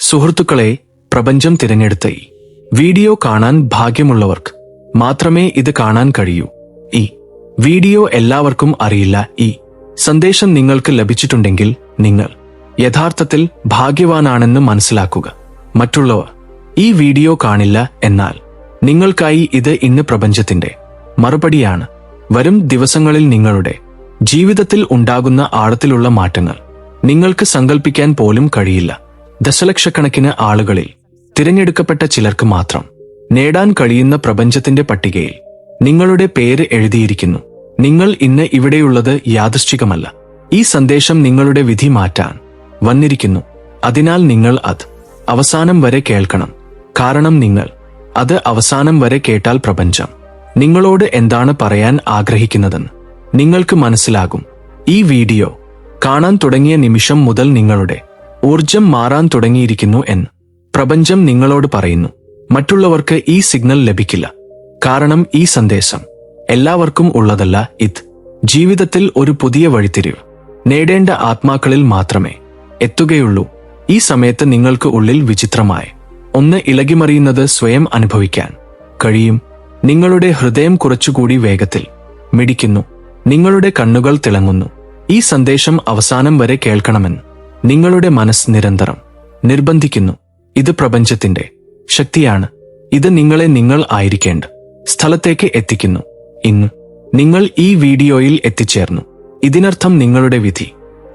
സുഹൃത്തുക്കളെ, പ്രപഞ്ചം തിരഞ്ഞെടുത്ത ഈ വീഡിയോ കാണാൻ ഭാഗ്യമുള്ളവർക്ക് മാത്രമേ ഇത് കാണാൻ കഴിയൂ. ഈ വീഡിയോ എല്ലാവർക്കും അറിയില്ല. ഈ സന്ദേശം നിങ്ങൾക്ക് ലഭിച്ചിട്ടുണ്ടെങ്കിൽ നിങ്ങൾ യഥാർത്ഥത്തിൽ ഭാഗ്യവാനാണെന്ന് മനസ്സിലാക്കുക. മറ്റുള്ളവർ ഈ വീഡിയോ കാണില്ല, എന്നാൽ നിങ്ങൾക്കായി ഇത് ഇന്ന് പ്രപഞ്ചത്തിന്റെ മറുപടിയാണ്. വരും ദിവസങ്ങളിൽ നിങ്ങളുടെ ജീവിതത്തിൽ ഉണ്ടാകുന്ന ആഴത്തിലുള്ള മാറ്റങ്ങൾ നിങ്ങൾക്ക് സങ്കല്പിക്കാൻ പോലും കഴിയില്ല. ദശലക്ഷക്കണക്കിന് ആളുകളിൽ തിരഞ്ഞെടുക്കപ്പെട്ട ചിലർക്ക് മാത്രം നേടാൻ കഴിയുന്ന പ്രപഞ്ചത്തിന്റെ പട്ടികയിൽ നിങ്ങളുടെ പേര് എഴുതിയിരിക്കുന്നു. നിങ്ങൾ ഇന്ന് ഇവിടെയുള്ളത് യാദൃശ്ചികമല്ല. ഈ സന്ദേശം നിങ്ങളുടെ വിധി മാറ്റാൻ വന്നിരിക്കുന്നു. അതിനാൽ നിങ്ങൾ അത് അവസാനം വരെ കേൾക്കണം. കാരണം നിങ്ങൾ അത് അവസാനം വരെ കേട്ടാൽ പ്രപഞ്ചം നിങ്ങളോട് എന്താണ് പറയാൻ ആഗ്രഹിക്കുന്നതെന്ന് നിങ്ങൾക്ക് മനസ്സിലാകും. ഈ വീഡിയോ കാണാൻ തുടങ്ങിയ നിമിഷം മുതൽ നിങ്ങളുടെ ഊർജം മാറാൻ തുടങ്ങിയിരിക്കുന്നു എന്ന് പ്രപഞ്ചം നിങ്ങളോട് പറയുന്നു. മറ്റുള്ളവർക്ക് ഈ സിഗ്നൽ ലഭിക്കില്ല, കാരണം ഈ സന്ദേശം എല്ലാവർക്കും ഉള്ളതല്ല. ഇത് ജീവിതത്തിൽ ഒരു പുതിയ വഴിത്തിരിവ് നേടേണ്ട ആത്മാക്കളിൽ മാത്രമേ എത്തുകയുള്ളൂ. ഈ സമയത്ത് നിങ്ങൾക്ക് ഉള്ളിൽ വിചിത്രമായ ഒന്ന് ഇളകിമറിയുന്നത് സ്വയം അനുഭവിക്കാൻ കഴിയും. നിങ്ങളുടെ ഹൃദയം കുറച്ചുകൂടി വേഗത്തിൽ മിടിക്കുന്നു. നിങ്ങളുടെ കണ്ണുകൾ തിളങ്ങുന്നു. ഈ സന്ദേശം അവസാനം വരെ കേൾക്കണമെന്ന് നിങ്ങളുടെ മനസ്സ് നിരന്തരം നിർബന്ധിക്കുന്നു. ഇത് പ്രപഞ്ചത്തിന്റെ ശക്തിയാണ്. ഇത് നിങ്ങളെ നിങ്ങൾ ആയിരിക്കേണ്ട സ്ഥലത്തേക്ക് എത്തിക്കുന്നു. ഇന്ന് നിങ്ങൾ ഈ വീഡിയോയിൽ എത്തിച്ചേർന്നു. ഇതിനർത്ഥം നിങ്ങളുടെ വിധി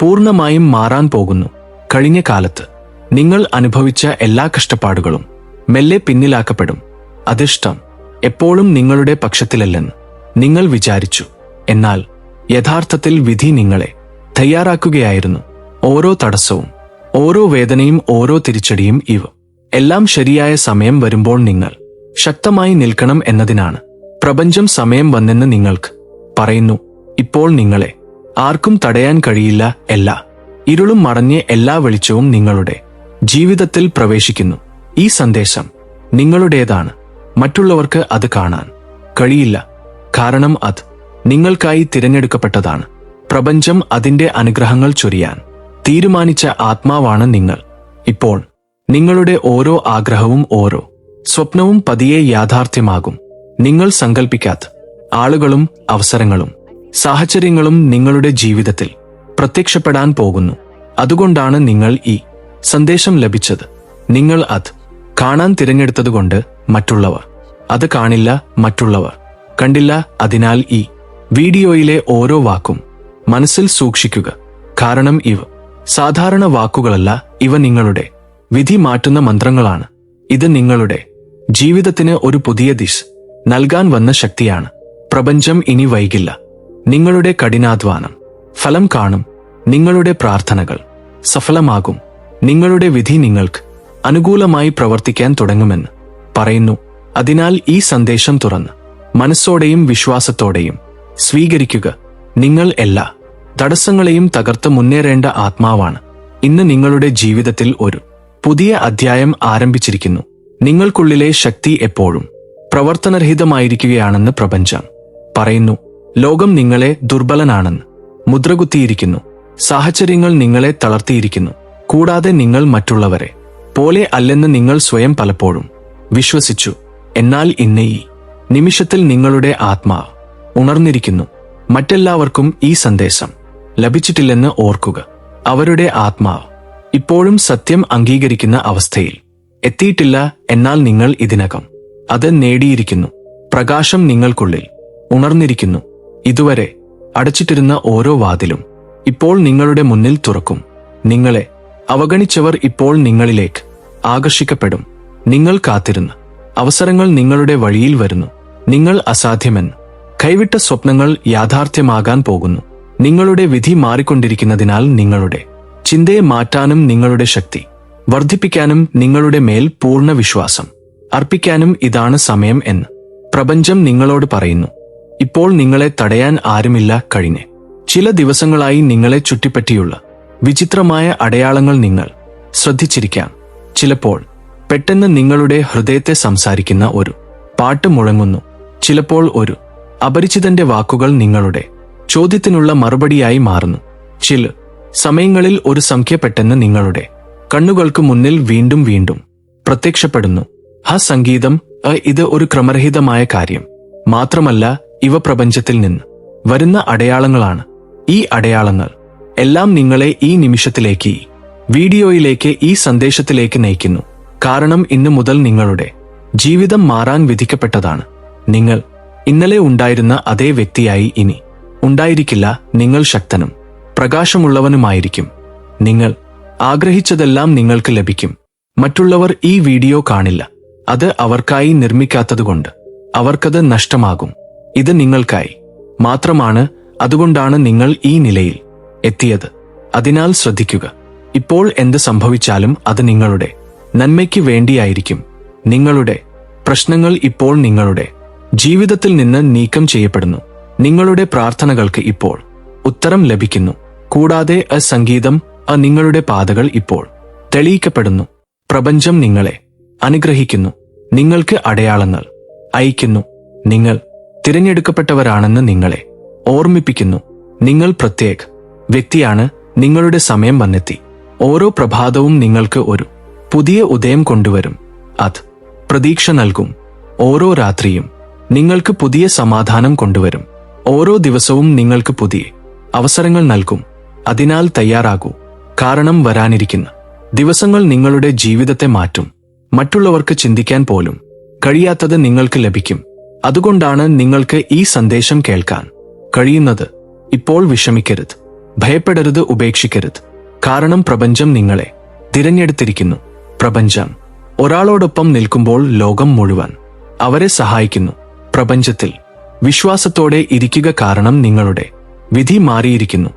പൂർണ്ണമായും മാറാൻ പോകുന്നു. കഴിഞ്ഞ കാലത്ത് നിങ്ങൾ അനുഭവിച്ച എല്ലാ കഷ്ടപ്പാടുകളും മെല്ലെ പിന്നിലാക്കപ്പെടും. അധിഷ്ഠം എപ്പോഴും നിങ്ങളുടെ പക്ഷത്തിലല്ലെന്ന് നിങ്ങൾ വിചാരിച്ചു, എന്നാൽ യഥാർത്ഥത്തിൽ വിധി നിങ്ങളെ തയ്യാറാക്കുകയായിരുന്നു. ഓരോ തടസ്സവും, ഓരോ വേദനയും, ഓരോ തിരിച്ചടിയും, ഇവ എല്ലാം ശരിയായ സമയം വരുമ്പോൾ നിങ്ങൾ ശക്തമായി നിൽക്കണം എന്നതിനാണ്. പ്രപഞ്ചം സമയം വന്നെന്ന് നിങ്ങൾക്ക് പറയുന്നു. ഇപ്പോൾ നിങ്ങളെ ആർക്കും തടയാൻ കഴിയില്ല. എല്ലാ ഇരുളും മറഞ്ഞ് എല്ലാ വെളിച്ചവും നിങ്ങളുടെ ജീവിതത്തിൽ പ്രവേശിക്കുന്നു. ഈ സന്ദേശം നിങ്ങളുടേതാണ്. മറ്റുള്ളവർക്ക് അത് കാണാൻ കഴിയില്ല, കാരണം അത് നിങ്ങൾക്കായി തിരഞ്ഞെടുക്കപ്പെട്ടതാണ്. പ്രപഞ്ചം അതിന്റെ അനുഗ്രഹങ്ങൾ ചൊരിയാൻ തീരുമാനിച്ച ആത്മാവാണ് നിങ്ങൾ. ഇപ്പോൾ നിങ്ങളുടെ ഓരോ ആഗ്രഹവും ഓരോ സ്വപ്നവും പതിയെ യാഥാർത്ഥ്യമാകും. നിങ്ങൾ സങ്കൽപ്പിക്കാത്ത ആളുകളും അവസരങ്ങളും സാഹചര്യങ്ങളും നിങ്ങളുടെ ജീവിതത്തിൽ പ്രത്യക്ഷപ്പെടാൻ പോകുന്നു. അതുകൊണ്ടാണ് നിങ്ങൾ ഈ സന്ദേശം ലഭിച്ചത്. നിങ്ങൾ അത് കാണാൻ തിരഞ്ഞെടുത്തതുകൊണ്ട് മറ്റുള്ളവർ അത് കാണില്ല, മറ്റുള്ളവർ കണ്ടില്ല. അതിനാൽ ഈ വീഡിയോയിലെ ഓരോ വാക്കും മനസ്സിൽ സൂക്ഷിക്കുക, കാരണം ഇവ സാധാരണ വാക്കുകളല്ല. ഇവ നിങ്ങളുടെ വിധി മാറ്റുന്ന മന്ത്രങ്ങളാണ്. ഇത് നിങ്ങളുടെ ജീവിതത്തിന് ഒരു പുതിയ ദിശ നൽകാൻ വന്ന ശക്തിയാണ്. പ്രപഞ്ചം ഇനി വൈകില്ല. നിങ്ങളുടെ കഠിനാധ്വാനം ഫലം കാണും. നിങ്ങളുടെ പ്രാർത്ഥനകൾ സഫലമാകും. നിങ്ങളുടെ വിധി നിങ്ങൾക്ക് അനുകൂലമായി പ്രവർത്തിക്കാൻ തുടങ്ങുമെന്ന് പറയുന്നു. അതിനാൽ ഈ സന്ദേശം തുറന്ന് മനസ്സോടെയും വിശ്വാസത്തോടെയും സ്വീകരിക്കുക. നിങ്ങൾ എല്ലാ തടസ്സങ്ങളെയും തകർത്ത് മുന്നേറേണ്ട ആത്മാവാണ്. ഇന്ന് നിങ്ങളുടെ ജീവിതത്തിൽ ഒരു പുതിയ അധ്യായം ആരംഭിച്ചിരിക്കുന്നു. നിങ്ങൾക്കുള്ളിലെ ശക്തി എപ്പോഴും പ്രവർത്തനരഹിതമായിരിക്കുകയാണെന്ന് പ്രപഞ്ചം പറയുന്നു. ലോകം നിങ്ങളെ ദുർബലനാണെന്ന് മുദ്രകുത്തിയിരിക്കുന്നു. സാഹചര്യങ്ങൾ നിങ്ങളെ തളർത്തിയിരിക്കുന്നു. കൂടാതെ നിങ്ങൾ മറ്റുള്ളവരെ പോലെ അല്ലെന്ന് നിങ്ങൾ സ്വയം പലപ്പോഴും വിശ്വസിച്ചു. എന്നാൽ ഇന്ന് ഈ നിമിഷത്തിൽ നിങ്ങളുടെ ആത്മാവ് ഉണർന്നിരിക്കുന്നു. മറ്റെല്ലാവർക്കും ഈ സന്ദേശം ലഭിച്ചിട്ടില്ലെന്ന് ഓർക്കുക. അവരുടെ ആത്മാവ് ഇപ്പോഴും സത്യം അംഗീകരിക്കുന്ന അവസ്ഥയിൽ എത്തിയിട്ടില്ല, എന്നാൽ നിങ്ങൾ ഇതിനകം അത് നേടിയിരിക്കുന്നു. പ്രകാശം നിങ്ങൾക്കുള്ളിൽ ഉണർന്നിരിക്കുന്നു. ഇതുവരെ അടച്ചിട്ടിരുന്ന ഓരോ വാതിലും ഇപ്പോൾ നിങ്ങളുടെ മുന്നിൽ തുറക്കും. നിങ്ങളെ അവഗണിച്ചവർ ഇപ്പോൾ നിങ്ങളിലേക്ക് ആകർഷിക്കപ്പെടും. നിങ്ങൾ കാത്തിരുന്ന അവസരങ്ങൾ നിങ്ങളുടെ വഴിയിൽ വരുന്നു. നിങ്ങൾ അസാധ്യമെന്ന് കൈവിട്ട സ്വപ്നങ്ങൾ യാഥാർത്ഥ്യമാകാൻ പോകുന്നു. നിങ്ങളുടെ വിധി മാറിക്കൊണ്ടിരിക്കുന്നതിനാൽ നിങ്ങളുടെ ചിന്തയെ മാറ്റാനും നിങ്ങളുടെ ശക്തി വർദ്ധിപ്പിക്കാനും നിങ്ങളുടെ മേൽ പൂർണ്ണ വിശ്വാസം അർപ്പിക്കാനും ഇതാണ് സമയം എന്ന് പ്രപഞ്ചം നിങ്ങളോട് പറയുന്നു. ഇപ്പോൾ നിങ്ങളെ തടയാൻ ആരുമില്ല. കഴിഞ്ഞ ചില ദിവസങ്ങളായി നിങ്ങളെ ചുറ്റിപ്പറ്റിയുള്ള വിചിത്രമായ അടയാളങ്ങൾ നിങ്ങൾ ശ്രദ്ധിച്ചിരിക്കാം. ചിലപ്പോൾ പെട്ടെന്ന് നിങ്ങളുടെ ഹൃദയത്തെ സംസാരിക്കുന്ന ഒരു പാട്ട് മുഴങ്ങുന്നു. ചിലപ്പോൾ ഒരു അപരിചിതന്റെ വാക്കുകൾ നിങ്ങളുടെ ചോദ്യത്തിനുള്ള മറുപടിയായി മാറുന്നു. ചില സമയങ്ങളിൽ ഒരു സംഖ്യ പെട്ടെന്ന് നിങ്ങളുടെ കണ്ണുകൾക്ക് മുന്നിൽ വീണ്ടും വീണ്ടും പ്രത്യക്ഷപ്പെടുന്നു. സംഗീതം ഇത് ഒരു ക്രമരഹിതമായ കാര്യം മാത്രമല്ല, ഇവ പ്രപഞ്ചത്തിൽ നിന്ന് വരുന്ന അടയാളങ്ങളാണ്. ഈ അടയാളങ്ങൾ എല്ലാം നിങ്ങളെ ഈ നിമിഷത്തിലേക്ക്, ഈ വീഡിയോയിലേക്ക്, ഈ സന്ദേശത്തിലേക്ക് നയിക്കുന്നു. കാരണം ഇന്നു മുതൽ നിങ്ങളുടെ ജീവിതം മാറാൻ വിധിക്കപ്പെട്ടതാണ്. നിങ്ങൾ ഇന്നലെ ഉണ്ടായിരുന്ന അതേ വ്യക്തിയായി ഇനി ഉണ്ടായിരിക്കില്ല. നിങ്ങൾ ശക്തനും പ്രകാശമുള്ളവനുമായിരിക്കും. നിങ്ങൾ ആഗ്രഹിച്ചതെല്ലാം നിങ്ങൾക്ക് ലഭിക്കും. മറ്റുള്ളവർ ഈ വീഡിയോ കാണില്ല. അത് അവർക്കായി നിർമ്മിക്കാത്തതുകൊണ്ട് അവർക്കത് നഷ്ടമാകും. ഇത് നിങ്ങൾക്കായി മാത്രമാണ്. അതുകൊണ്ടാണ് നിങ്ങൾ ഈ നിലയിൽ എത്തിയത്. അതിനാൽ ശ്രദ്ധിക്കുക. ഇപ്പോൾ എന്ത് സംഭവിച്ചാലും അത് നിങ്ങളുടെ നന്മയ്ക്ക് വേണ്ടിയായിരിക്കും. നിങ്ങളുടെ പ്രശ്നങ്ങൾ ഇപ്പോൾ നിങ്ങളുടെ ജീവിതത്തിൽ നിന്ന് നീക്കം ചെയ്യപ്പെടുന്നു. നിങ്ങളുടെ പ്രാർത്ഥനകൾക്ക് ഇപ്പോൾ ഉത്തരം ലഭിക്കുന്നു. കൂടാതെ സംഗീതം നിങ്ങളുടെ പാതകൾ ഇപ്പോൾ തെളിയിക്കപ്പെടുന്നു. പ്രപഞ്ചം നിങ്ങളെ അനുഗ്രഹിക്കുന്നു. നിങ്ങൾക്ക് അടയാളങ്ങൾ അയക്കുന്നു. നിങ്ങൾ തിരഞ്ഞെടുക്കപ്പെട്ടവരാണെന്ന് നിങ്ങളെ ഓർമ്മിപ്പിക്കുന്നു. നിങ്ങൾ പ്രത്യേക വ്യക്തിയാണ്. നിങ്ങളുടെ സമയം വന്നെത്തി. ഓരോ പ്രഭാതവും നിങ്ങൾക്ക് ഒരു പുതിയ ഉദയം കൊണ്ടുവരും. അത് പ്രതീക്ഷ നൽകും. ഓരോ രാത്രിയും നിങ്ങൾക്ക് പുതിയ സമാധാനം കൊണ്ടുവരും. ഓരോ ദിവസവും നിങ്ങൾക്ക് പുതിയ അവസരങ്ങൾ നൽകും. അതിനാൽ തയ്യാറാകൂ. കാരണം വരാനിരിക്കുന്ന ദിവസങ്ങൾ നിങ്ങളുടെ ജീവിതത്തെ മാറ്റും. മറ്റുള്ളവർക്ക് ചിന്തിക്കാൻ പോലും കഴിയാത്തത് നിങ്ങൾക്ക് ലഭിക്കും. അതുകൊണ്ടാണ് നിങ്ങൾക്ക് ഈ സന്ദേശം കേൾക്കാൻ കഴിയുന്നത്. ഇപ്പോൾ വിഷമിക്കരുത്, ഭയപ്പെടരുത്, ഉപേക്ഷിക്കരുത്. കാരണം പ്രപഞ്ചം നിങ്ങളെ തിരഞ്ഞെടുത്തിരിക്കുന്നു. പ്രപഞ്ചം ഒരാളോടൊപ്പം നിൽക്കുമ്പോൾ ലോകം മുഴുവൻ അവരെ സഹായിക്കുന്നു. പ്രപഞ്ചത്തിൽ വിശ്വാസത്തോടെ ഇരിക്കുക. കാരണം നിങ്ങളുടെ വിധി മാറിയിരിക്കുന്നു.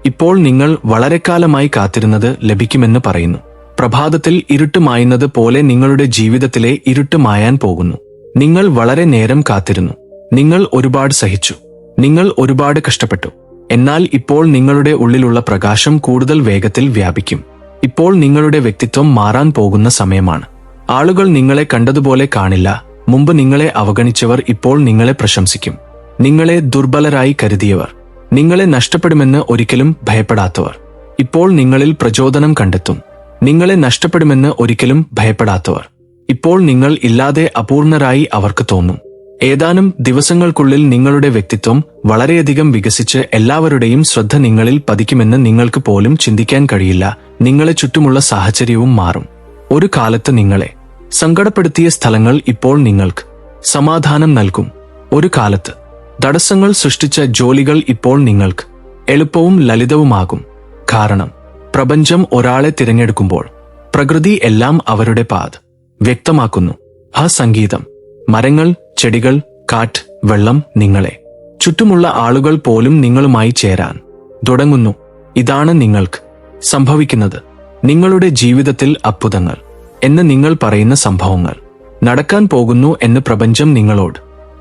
ഇപ്പോൾ നിങ്ങൾ വളരെക്കാലമായി കാത്തിരുന്നത് ലഭിക്കുമെന്ന് പറയുന്നു. പ്രഭാതത്തിൽ ഇരുട്ട് മായുന്നത് പോലെ നിങ്ങളുടെ ജീവിതത്തിലെ ഇരുട്ട് മായാൻ പോകുന്നു. നിങ്ങൾ വളരെ നേരം കാത്തിരുന്നു. നിങ്ങൾ ഒരുപാട് സഹിച്ചു. നിങ്ങൾ ഒരുപാട് കഷ്ടപ്പെട്ടു. എന്നാൽ ഇപ്പോൾ നിങ്ങളുടെ ഉള്ളിലുള്ള പ്രകാശം കൂടുതൽ വേഗത്തിൽ വ്യാപിക്കും. ഇപ്പോൾ നിങ്ങളുടെ വ്യക്തിത്വം മാറാൻ പോകുന്ന സമയമാണ്. ആളുകൾ നിങ്ങളെ കണ്ടതുപോലെ കാണില്ല. മുമ്പ് നിങ്ങളെ അവഗണിച്ചവർ ഇപ്പോൾ നിങ്ങളെ പ്രശംസിക്കും. നിങ്ങളെ ദുർബലരായി കരുതിയവർ, നിങ്ങളെ നഷ്ടപ്പെടുമെന്ന് ഒരിക്കലും ഭയപ്പെടാത്തവർ ഇപ്പോൾ നിങ്ങളിൽ പ്രചോദനം കണ്ടെത്തും. നിങ്ങളെ നഷ്ടപ്പെടുമെന്ന് ഒരിക്കലും ഭയപ്പെടാത്തവർ ഇപ്പോൾ നിങ്ങൾ ഇല്ലാതെ അപൂർണരായി അവർക്ക് തോന്നും. ഏതാനും ദിവസങ്ങൾക്കുള്ളിൽ നിങ്ങളുടെ വ്യക്തിത്വം വളരെയധികം വികസിച്ച് എല്ലാവരുടെയും ശ്രദ്ധ നിങ്ങളിൽ പതിക്കുമെന്ന് നിങ്ങൾക്ക് പോലും ചിന്തിക്കാൻ കഴിയില്ല. നിങ്ങളെ ചുറ്റുമുള്ള സാഹചര്യവും മാറും. ഒരു കാലത്ത് നിങ്ങളെ സങ്കടപ്പെടുത്തിയ സ്ഥലങ്ങൾ ഇപ്പോൾ നിങ്ങൾക്ക് സമാധാനം നൽകും. ഒരു കാലത്ത് തടസ്സങ്ങൾ സൃഷ്ടിച്ച ജോലികൾ ഇപ്പോൾ നിങ്ങൾക്ക് എളുപ്പവും ലളിതവുമാകും. കാരണം പ്രപഞ്ചം ഒരാളെ തിരഞ്ഞെടുക്കുമ്പോൾ പ്രകൃതി എല്ലാം അവരുടെ പാത വ്യക്തമാക്കുന്നു. സംഗീതം, മരങ്ങൾ, ചെടികൾ, കാറ്റ്, വെള്ളം, നിങ്ങളെ ചുറ്റുമുള്ള ആളുകൾ പോലും നിങ്ങളുമായി ചേരാൻ തുടങ്ങുന്നു. ഇതാണ് നിങ്ങൾക്ക് സംഭവിക്കുന്നത്. നിങ്ങളുടെ ജീവിതത്തിൽ അത്ഭുതങ്ങൾ എന്ന് നിങ്ങൾ പറയുന്ന സംഭവങ്ങൾ നടക്കാൻ പോകുന്നു എന്ന് പ്രപഞ്ചം നിങ്ങളോട്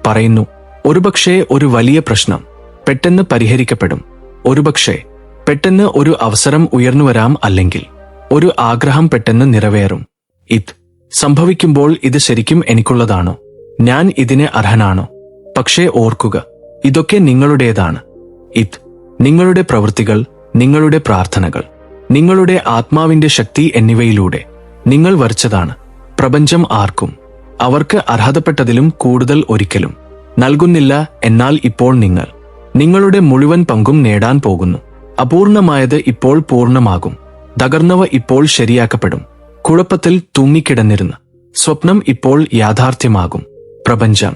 പറയുന്നു. ഒരുപക്ഷേ ഒരു വലിയ പ്രശ്നം പെട്ടെന്ന് പരിഹരിക്കപ്പെടും. ഒരുപക്ഷേ പെട്ടെന്ന് ഒരു അവസരം ഉയർന്നുവരാം. അല്ലെങ്കിൽ ഒരു ആഗ്രഹം പെട്ടെന്ന് നിറവേറും. ഇത് സംഭവിക്കുമ്പോൾ ഇത് ശരിക്കും എനിക്കുള്ളതാണോ? ഞാൻ ഇതിന് അർഹനാണോ? പക്ഷേ ഓർക്കുക, ഇതൊക്കെ നിങ്ങളുടേതാണ്. ഇത് നിങ്ങളുടെ പ്രവൃത്തികൾ, നിങ്ങളുടെ പ്രാർത്ഥനകൾ, നിങ്ങളുടെ ആത്മാവിന്റെ ശക്തി എന്നിവയിലൂടെ നിങ്ങൾ വരച്ചതാണ്. പ്രപഞ്ചം ആർക്കും അവർക്ക് അർഹതപ്പെട്ടതിലും കൂടുതൽ ഒരിക്കലും നൽകുന്നില്ല. എന്നാൽ ഇപ്പോൾ നിങ്ങൾ നിങ്ങളുടെ മുഴുവൻ പങ്കും നേടാൻ പോകുന്നു. അപൂർണമായത് ഇപ്പോൾ പൂർണ്ണമാകും. തകർന്നവ ഇപ്പോൾ ശരിയാക്കപ്പെടും. കുഴപ്പത്തിൽ തൂങ്ങിക്കിടന്നിരുന്ന സ്വപ്നം ഇപ്പോൾ യാഥാർത്ഥ്യമാകും. പ്രപഞ്ചം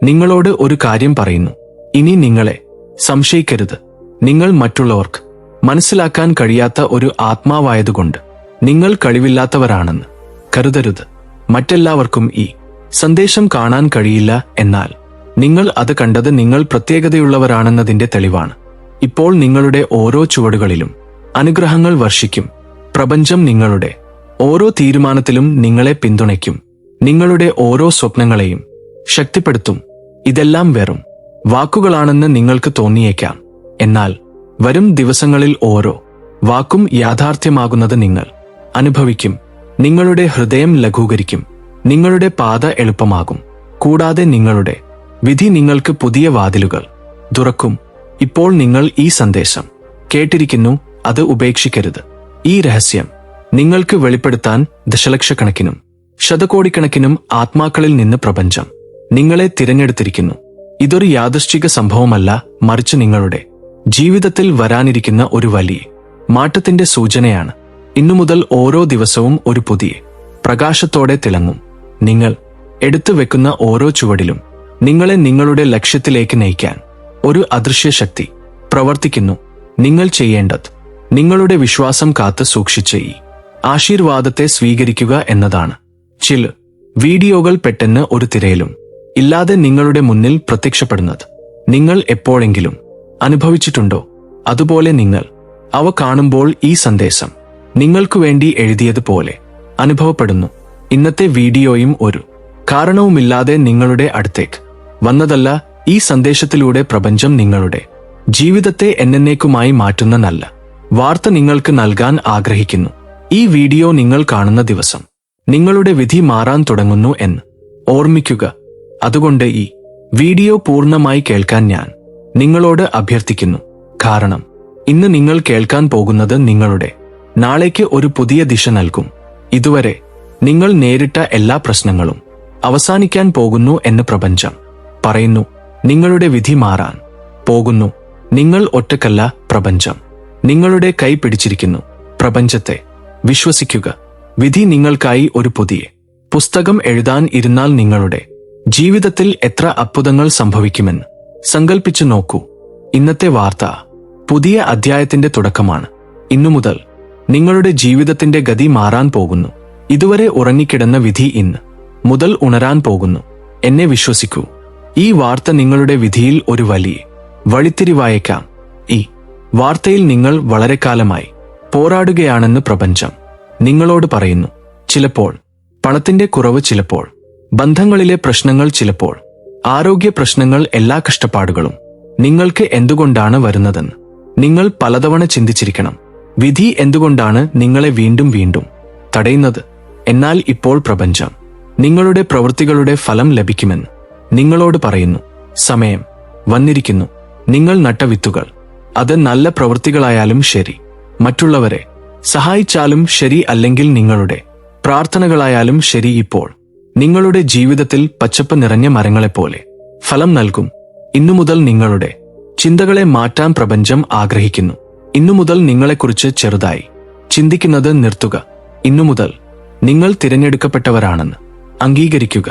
നിങ്ങളോട് ഒരു കാര്യം പറയുന്നു. ഇനി നിങ്ങളെ സംശയിക്കരുത്. നിങ്ങൾ മറ്റുള്ളവർക്ക് മനസ്സിലാക്കാൻ കഴിയാത്ത ഒരു ആത്മാവായതുകൊണ്ട് നിങ്ങൾ കഴിവില്ലാത്തവരാണെന്ന് കരുതരുത്. മറ്റെല്ലാവർക്കും ഈ സന്ദേശം കാണാൻ കഴിയില്ല. എന്നാൽ നിങ്ങൾ അത് കണ്ടത് നിങ്ങൾ പ്രത്യേകതയുള്ളവരാണെന്നതിന്റെ തെളിവാണ്. ഇപ്പോൾ നിങ്ങളുടെ ഓരോ ചുവടുകളിലും അനുഗ്രഹങ്ങൾ വർഷിക്കും. പ്രപഞ്ചം നിങ്ങളുടെ ഓരോ തീരുമാനത്തിലും നിങ്ങളെ പിന്തുണയ്ക്കും. നിങ്ങളുടെ ഓരോ സ്വപ്നങ്ങളെയും ശക്തിപ്പെടുത്തും. ഇതെല്ലാം വെറും വാക്കുകളാണെന്ന് നിങ്ങൾക്ക് തോന്നിയേക്കാം. എന്നാൽ വരും ദിവസങ്ങളിൽ ഓരോ വാക്കും യാഥാർത്ഥ്യമാകുന്നത് നിങ്ങൾ അനുഭവിക്കും. നിങ്ങളുടെ ഹൃദയം ലഘൂകരിക്കും. നിങ്ങളുടെ പാത എളുപ്പമാകും. കൂടാതെ നിങ്ങളുടെ വിധി നിങ്ങൾക്ക് പുതിയ വാതിലുകൾ തുറക്കും. ഇപ്പോൾ നിങ്ങൾ ഈ സന്ദേശം കേട്ടിരിക്കുന്നു. അത് ഉപേക്ഷിക്കരുത്. ഈ രഹസ്യം നിങ്ങൾക്ക് വെളിപ്പെടുത്താൻ ദശലക്ഷക്കണക്കിനും ശതകോടിക്കണക്കിനും ആത്മാക്കളിൽ നിന്ന് പ്രപഞ്ചം നിങ്ങളെ തിരഞ്ഞെടുത്തിരിക്കുന്നു. ഇതൊരു യാദൃശ്ചിക സംഭവമല്ല, മറിച്ച് നിങ്ങളുടെ ജീവിതത്തിൽ വരാനിരിക്കുന്ന ഒരു വലിയ മാറ്റത്തിന്റെ സൂചനയാണ്. ഇന്നുമുതൽ ഓരോ ദിവസവും ഒരു പുതിയ പ്രകാശത്തോടെ തിളങ്ങും. നിങ്ങൾ എടുത്തു വെക്കുന്ന ഓരോ ചുവടിലും നിങ്ങളെ നിങ്ങളുടെ ലക്ഷ്യത്തിലേക്ക് നയിക്കാൻ ഒരു അദൃശ്യ ശക്തി പ്രവർത്തിക്കുന്നു. നിങ്ങൾ ചെയ്യേണ്ടത് നിങ്ങളുടെ വിശ്വാസം കാത്ത് സൂക്ഷിച്ച് ഈ ആശീർവാദത്തെ സ്വീകരിക്കുക എന്നതാണ്. ചില വീഡിയോകൾ പെട്ടെന്ന് ഒരു തിരയിലും ഇല്ലാതെ നിങ്ങളുടെ മുന്നിൽ പ്രത്യക്ഷപ്പെടുന്നത് നിങ്ങൾ എപ്പോഴെങ്കിലും അനുഭവിച്ചിട്ടുണ്ടോ? അതുപോലെ നിങ്ങൾ അവ കാണുമ്പോൾ ഈ സന്ദേശം നിങ്ങൾക്കു വേണ്ടി എഴുതിയതുപോലെ അനുഭവപ്പെടുന്നു. ഇന്നത്തെ വീഡിയോയും ഒരു കാരണവുമില്ലാതെ നിങ്ങളുടെ അടുത്തേക്ക് വന്നതല്ല. ഈ സന്ദേശത്തിലൂടെ പ്രപഞ്ചം നിങ്ങളുടെ ജീവിതത്തെ എന്നേക്കുമായി മാറ്റുന്ന നല്ല വാർത്ത നിങ്ങൾക്ക് നൽകാൻ ആഗ്രഹിക്കുന്നു. ഈ വീഡിയോ നിങ്ങൾ കാണുന്ന ദിവസം നിങ്ങളുടെ വിധി മാറാൻ തുടങ്ങുന്നു എന്ന് ഓർമ്മിക്കുക. അതുകൊണ്ട് ഈ വീഡിയോ പൂർണ്ണമായി കേൾക്കാൻ ഞാൻ നിങ്ങളോട് അഭ്യർത്ഥിക്കുന്നു. കാരണം ഇന്ന് നിങ്ങൾ കേൾക്കാൻ പോകുന്നത് നിങ്ങളുടെ നാളേക്ക് ഒരു പുതിയ ദിശ നൽകും. ഇതുവരെ നിങ്ങൾ നേരിട്ട എല്ലാ പ്രശ്നങ്ങളും അവസാനിക്കാൻ പോകുന്നു എന്ന് പ്രപഞ്ചം പറയുന്നു. നിങ്ങളുടെ വിധി മാറാൻ പോകുന്നു. നിങ്ങൾ ഒറ്റക്കല്ല, പ്രപഞ്ചം നിങ്ങളുടെ കൈ പിടിച്ചിരിക്കുന്നു. പ്രപഞ്ചത്തെ വിശ്വസിക്കുക. വിധി നിങ്ങൾക്കായി ഒരു പുതിയ പുസ്തകം എഴുതാൻ ഇരുന്നാൽ നിങ്ങളുടെ ജീവിതത്തിൽ എത്ര അത്ഭുതങ്ങൾ സംഭവിക്കുമെന്ന് സങ്കൽപ്പിച്ചു നോക്കൂ. ഇന്നത്തെ വാർത്ത പുതിയ അധ്യായത്തിന്റെ തുടക്കമാണ്. ഇന്നു മുതൽ നിങ്ങളുടെ ജീവിതത്തിന്റെ ഗതി മാറാൻ പോകുന്നു. ഇതുവരെ ഉറങ്ങിക്കിടന്ന വിധി ഇന്ന് മുതൽ ഉണരാൻ പോകുന്നു. എന്നെ വിശ്വസിക്കൂ, ഈ വാർത്ത നിങ്ങളുടെ വിധിയിൽ ഒരു വലിയ വഴിത്തിരിവായേക്കാം. ഈ വാർത്തയിൽ നിങ്ങൾ വളരെ കാലമായി പോരാടുകയാണെന്ന് പ്രപഞ്ചം നിങ്ങളോട് പറയുന്നു. ചിലപ്പോൾ പണത്തിന്റെ കുറവ്, ചിലപ്പോൾ ബന്ധങ്ങളിലെ പ്രശ്നങ്ങൾ, ചിലപ്പോൾ ആരോഗ്യ പ്രശ്നങ്ങൾ. എല്ലാ കഷ്ടപ്പാടുകളും നിങ്ങൾക്ക് എന്തുകൊണ്ടാണ് വരുന്നതെന്ന് നിങ്ങൾ പലതവണ ചിന്തിച്ചിരിക്കണം. വിധി എന്തുകൊണ്ടാണ് നിങ്ങളെ വീണ്ടും വീണ്ടും തടയുന്നത്? എന്നാൽ ഇപ്പോൾ പ്രപഞ്ചം നിങ്ങളുടെ പ്രവൃത്തികളുടെ ഫലം ലഭിക്കുമെന്ന് നിങ്ങളോട് പറയുന്നു. സമയം വന്നിരിക്കുന്നു. നിങ്ങൾ നട്ട വിത്തുകൾ, അത് നല്ല പ്രവൃത്തികളായാലും ശരി, മറ്റുള്ളവരെ സഹായിച്ചാലും ശരി, അല്ലെങ്കിൽ നിങ്ങളുടെ പ്രാർത്ഥനകളായാലും ശരി, ഇപ്പോൾ നിങ്ങളുടെ ജീവിതത്തിൽ പച്ചപ്പ് നിറഞ്ഞ മരങ്ങളെപ്പോലെ ഫലം നൽകും. ഇന്നു മുതൽ നിങ്ങളുടെ ചിന്തകളെ മാറ്റാൻ പ്രപഞ്ചം ആഗ്രഹിക്കുന്നു. ഇന്നു മുതൽ നിങ്ങളെക്കുറിച്ച് ചെറുതായി ചിന്തിക്കുന്നത് നിർത്തുക. ഇന്നു മുതൽ നിങ്ങൾ തിരഞ്ഞെടുക്കപ്പെട്ടവരാണെന്ന് അംഗീകരിക്കുക.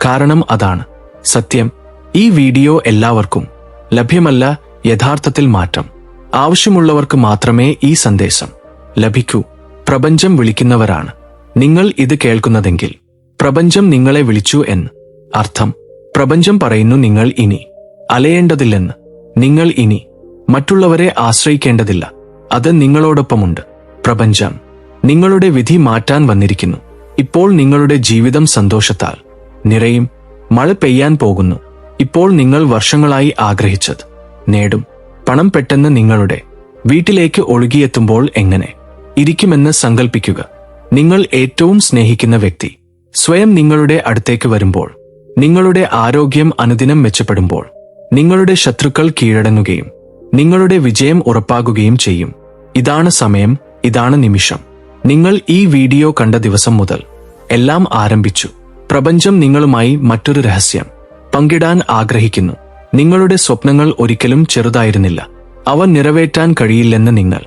കാരണം അതാണ് സത്യം. ഈ വീഡിയോ എല്ലാവർക്കും ലഭ്യമല്ല. യഥാർത്ഥത്തിൽ മാറ്റം ആവശ്യമുള്ളവർക്ക് മാത്രമേ ഈ സന്ദേശം ലഭിക്കൂ. പ്രപഞ്ചം വിളിക്കുന്നവരാണ് നിങ്ങൾ ഇത് കേൾക്കുന്നതെങ്കിൽ പ്രപഞ്ചം നിങ്ങളെ വിളിച്ചു എന്ന് അർത്ഥം. പ്രപഞ്ചം പറയുന്നു നിങ്ങൾ ഇനി അലയേണ്ടതില്ലെന്ന്. നിങ്ങൾ ഇനി മറ്റുള്ളവരെ ആശ്രയിക്കേണ്ടതില്ല. അത് നിങ്ങളോടൊപ്പമുണ്ട്. പ്രപഞ്ചം നിങ്ങളുടെ വിധി മാറ്റാൻ വന്നിരിക്കുന്നു. ഇപ്പോൾ നിങ്ങളുടെ ജീവിതം സന്തോഷത്താൽ നിറയും. മഴ പെയ്യാൻ പോകുന്നു. ഇപ്പോൾ നിങ്ങൾ വർഷങ്ങളായി ആഗ്രഹിച്ചത് നേടും. പണം പെട്ടെന്ന് നിങ്ങളുടെ വീട്ടിലേക്ക് ഒഴുകിയെത്തുമ്പോൾ എങ്ങനെ ഇരിക്കുമെന്ന് സങ്കൽപ്പിക്കുക. നിങ്ങൾ ഏറ്റവും സ്നേഹിക്കുന്ന വ്യക്തി സ്വയം നിങ്ങളുടെ അടുത്തേക്ക് വരുമ്പോൾ, നിങ്ങളുടെ ആരോഗ്യം അനുദിനം മെച്ചപ്പെടുമ്പോൾ, നിങ്ങളുടെ ശത്രുക്കൾ കീഴടങ്ങുകയും നിങ്ങളുടെ വിജയം ഉറപ്പാകുകയും ചെയ്യും. ഇതാണ് സമയം, ഇതാണ് നിമിഷം. നിങ്ങൾ ഈ വീഡിയോ കണ്ട ദിവസം മുതൽ എല്ലാം ആരംഭിച്ചു. പ്രപഞ്ചം നിങ്ങളുമായി മറ്റൊരു രഹസ്യം പങ്കിടാൻ ആഗ്രഹിക്കുന്നു. നിങ്ങളുടെ സ്വപ്നങ്ങൾ ഒരിക്കലും ചെറുതായിരുന്നില്ല. അവ നിറവേറ്റാൻ കഴിയില്ലെന്ന് നിങ്ങൾ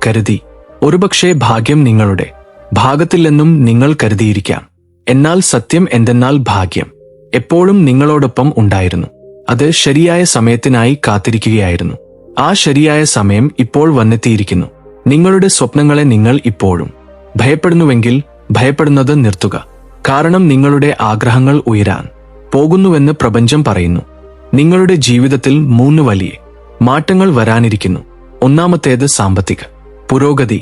കരുതി. ഒരുപക്ഷെ ഭാഗ്യം നിങ്ങളുടെ ഭാഗത്തില്ലെന്നും നിങ്ങൾ കരുതിയിരിക്കാം. എന്നാൽ സത്യം എന്തെന്നാൽ ഭാഗ്യം എപ്പോഴും നിങ്ങളോടൊപ്പം ഉണ്ടായിരുന്നു. അത് ശരിയായ സമയത്തിനായി കാത്തിരിക്കുകയായിരുന്നു. ആ ശരിയായ സമയം ഇപ്പോൾ വന്നെത്തിയിരിക്കുന്നു. നിങ്ങളുടെ സ്വപ്നങ്ങളെ നിങ്ങൾ ഇപ്പോഴും ഭയപ്പെടുന്നുവെങ്കിൽ ഭയപ്പെടുന്നത് നിർത്തുക. കാരണം നിങ്ങളുടെ ആഗ്രഹങ്ങൾ ഉയരാൻ പോകുന്നുവെന്ന് പ്രപഞ്ചം പറയുന്നു. നിങ്ങളുടെ ജീവിതത്തിൽ 3 വലിയ മാറ്റങ്ങൾ വരാനിരിക്കുന്നു. ഒന്നാമത്തേത് സാമ്പത്തിക പുരോഗതി.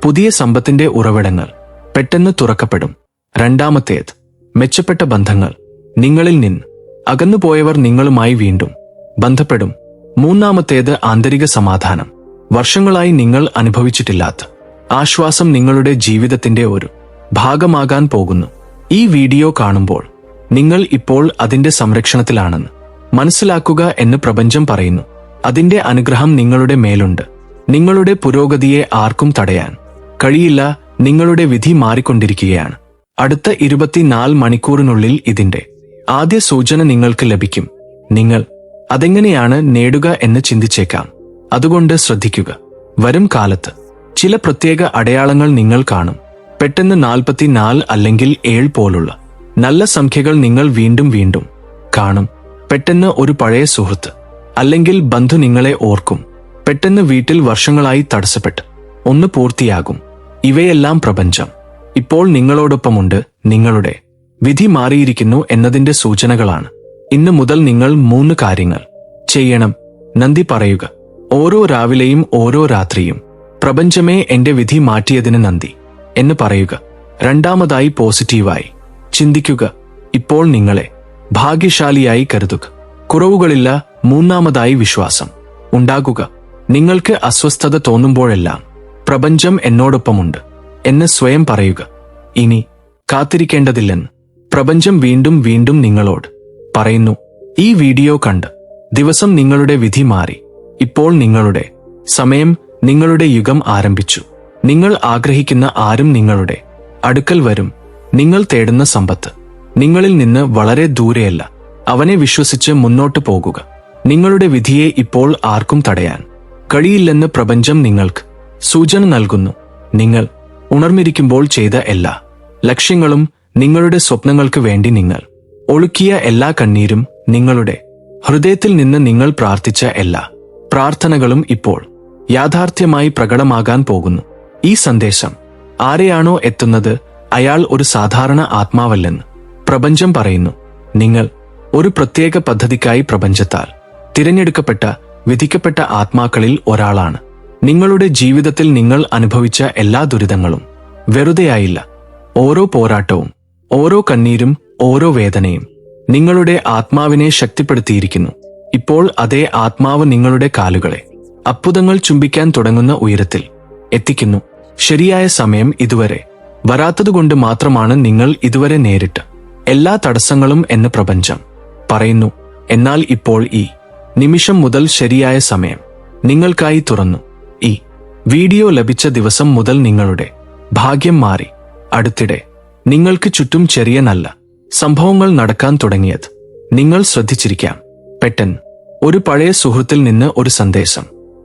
പുതിയ സമ്പത്തിന്റെ ഉറവിടങ്ങൾ പെട്ടെന്ന് തുറക്കപ്പെടും. രണ്ടാമത്തേത് മെച്ചപ്പെട്ട ബന്ധങ്ങൾ. നിങ്ങളിൽ നിന്ന് അകന്നുപോയവർ നിങ്ങളുമായി വീണ്ടും ബന്ധപ്പെടും. മൂന്നാമത്തേത് ആന്തരിക സമാധാനം. വർഷങ്ങളായി നിങ്ങൾ അനുഭവിച്ചിട്ടില്ലാത്ത ആശ്വാസം നിങ്ങളുടെ ജീവിതത്തിന്റെ ഒരു ഭാഗമാകാൻ പോകുന്നു. ഈ വീഡിയോ കാണുമ്പോൾ നിങ്ങൾ ഇപ്പോൾ അതിന്റെ സംരക്ഷണത്തിലാണെന്ന് മനസ്സിലാക്കുക എന്ന് പ്രപഞ്ചം പറയുന്നു. അതിന്റെ അനുഗ്രഹം നിങ്ങളുടെ മേലുണ്ട്. നിങ്ങളുടെ പുരോഗതിയെ ആർക്കും തടയാൻ കഴിയില്ല. നിങ്ങളുടെ വിധി മാറിക്കൊണ്ടിരിക്കുകയാണ്. അടുത്ത 24 മണിക്കൂറിനുള്ളിൽ ഇതിന്റെ ആദ്യ സൂചന നിങ്ങൾക്ക് ലഭിക്കും. നിങ്ങൾ അതെങ്ങനെയാണ് നേടുക എന്ന് ചിന്തിച്ചേക്കാം. അതുകൊണ്ട് ശ്രദ്ധിക്കുക. വരും കാലത്ത് ചില പ്രത്യേക അടയാളങ്ങൾ നിങ്ങൾ കാണും. പെട്ടെന്ന് 44 അല്ലെങ്കിൽ 7 പോലുള്ള നല്ല സംഖ്യകൾ നിങ്ങൾ വീണ്ടും വീണ്ടും കാണും. പെട്ടെന്ന് ഒരു പഴയ സുഹൃത്ത് അല്ലെങ്കിൽ ബന്ധു നിങ്ങളെ ഓർക്കും. പെട്ടെന്ന് വീട്ടിൽ വർഷങ്ങളായി തടസ്സപ്പെട്ട് ഒന്ന് പൂർത്തിയാകും. ഇവയെല്ലാം പ്രപഞ്ചം ഇപ്പോൾ നിങ്ങളോടൊപ്പമുണ്ട്, നിങ്ങളുടെ വിധി മാറിയിരിക്കുന്നു എന്നതിന്റെ സൂചനകളാണ്. ഇന്നു മുതൽ നിങ്ങൾ 3 കാര്യങ്ങൾ ചെയ്യണം. നന്ദി പറയുക. ഓരോ രാവിലെയും ഓരോ രാത്രിയും പ്രപഞ്ചമേ എന്റെ വിധി മാറ്റിയതിന് നന്ദി എന്ന് പറയുക. രണ്ടാമതായി പോസിറ്റീവായി ചിന്തിക്കുക. ഇപ്പോൾ നിങ്ങളെ ഭാഗ്യശാലിയായി കരുതുക. കുറവുകളില്ല. മൂന്നാമതായി വിശ്വാസം ഉണ്ടാകുക. നിങ്ങൾക്ക് അസ്വസ്ഥത തോന്നുമ്പോഴെല്ലാം പ്രപഞ്ചം എന്നോടൊപ്പമുണ്ട് എന്ന് സ്വയം പറയുക. ഇനി കാത്തിരിക്കേണ്ടതില്ലെന്ന് പ്രപഞ്ചം വീണ്ടും വീണ്ടും നിങ്ങളോട് പറയുന്നു. ഈ വീഡിയോ കണ്ട് ദിവസം നിങ്ങളുടെ വിധി മാറി. ഇപ്പോൾ നിങ്ങളുടെ സമയം, നിങ്ങളുടെ യുഗം ആരംഭിച്ചു. നിങ്ങൾ ആഗ്രഹിക്കുന്ന ആരും നിങ്ങളുടെ അടുക്കൽ വരും. നിങ്ങൾ തേടുന്ന സമ്പത്ത് നിങ്ങളിൽ നിന്ന് വളരെ ദൂരെയല്ല. അവനെ വിശ്വസിച്ച് മുന്നോട്ട് പോകുക. നിങ്ങളുടെ വിധിയെ ഇപ്പോൾ ആർക്കും തടയാൻ കഴിയില്ലെന്ന് പ്രപഞ്ചം നിങ്ങൾക്ക് സൂചന നൽകുന്നു. നിങ്ങൾ ഉണർന്നിരിക്കുമ്പോൾ ചെയ്ത എല്ലാ ലക്ഷ്യങ്ങളും, നിങ്ങളുടെ സ്വപ്നങ്ങൾക്ക് വേണ്ടി നിങ്ങൾ ഒഴുക്കിയ എല്ലാ കണ്ണീരും, നിങ്ങളുടെ ഹൃദയത്തിൽ നിന്ന് നിങ്ങൾ പ്രാർത്ഥിച്ച എല്ലാ പ്രാർത്ഥനകളും ഇപ്പോൾ യാഥാർത്ഥ്യമായി പ്രകടമാകാൻ പോകുന്നു. ഈ സന്ദേശം ആരെയാണോ എത്തുന്നത് അയാൾ ഒരു സാധാരണ ആത്മാവല്ലെന്ന് പ്രപഞ്ചം പറയുന്നു. നിങ്ങൾ ഒരു പ്രത്യേക പദ്ധതിക്കായി പ്രപഞ്ചത്താൽ തിരഞ്ഞെടുക്കപ്പെട്ട, വിധിക്കപ്പെട്ട ആത്മാക്കളിൽ ഒരാളാണ്. നിങ്ങളുടെ ജീവിതത്തിൽ നിങ്ങൾ അനുഭവിച്ച എല്ലാ ദുരിതങ്ങളും വെറുതെയായില്ല. ഓരോ പോരാട്ടവും, ഓരോ കണ്ണീരും, ഓരോ വേദനയും നിങ്ങളുടെ ആത്മാവിനെ ശക്തിപ്പെടുത്തിയിരിക്കുന്നു. ഇപ്പോൾ അതേ ആത്മാവ് നിങ്ങളുടെ കാലുകളെ അത്ഭുതങ്ങൾ ചുംബിക്കാൻ തുടങ്ങുന്ന ഉയരത്തിൽ എത്തിക്കുന്നു. ശരിയായ സമയം ഇതുവരെ വരാത്തതുകൊണ്ട് മാത്രമാണ് നിങ്ങൾ ഇതുവരെ നേരിട്ട് എല്ലാ തടസ്സങ്ങളും എന്ന് പ്രപഞ്ചം പറയുന്നു. എന്നാൽ ഇപ്പോൾ ഈ നിമിഷം മുതൽ ശരിയായ സമയം നിങ്ങൾക്കായി തുറന്നു. ഈ വീഡിയോ ലഭിച്ച ദിവസം മുതൽ നിങ്ങളുടെ ഭാഗ്യം മാറി. അടുത്തിടെ നിങ്ങൾക്ക് ചുറ്റും ചെറിയ നല്ല സംഭവങ്ങൾ നടക്കാൻ തുടങ്ങിയത് നിങ്ങൾ ശ്രദ്ധിച്ചിരിക്കാം. പെട്ടെന്ന് ഒരു പഴയ സുഹൃത്തിൽ നിന്ന് ഒരു സന്ദേശം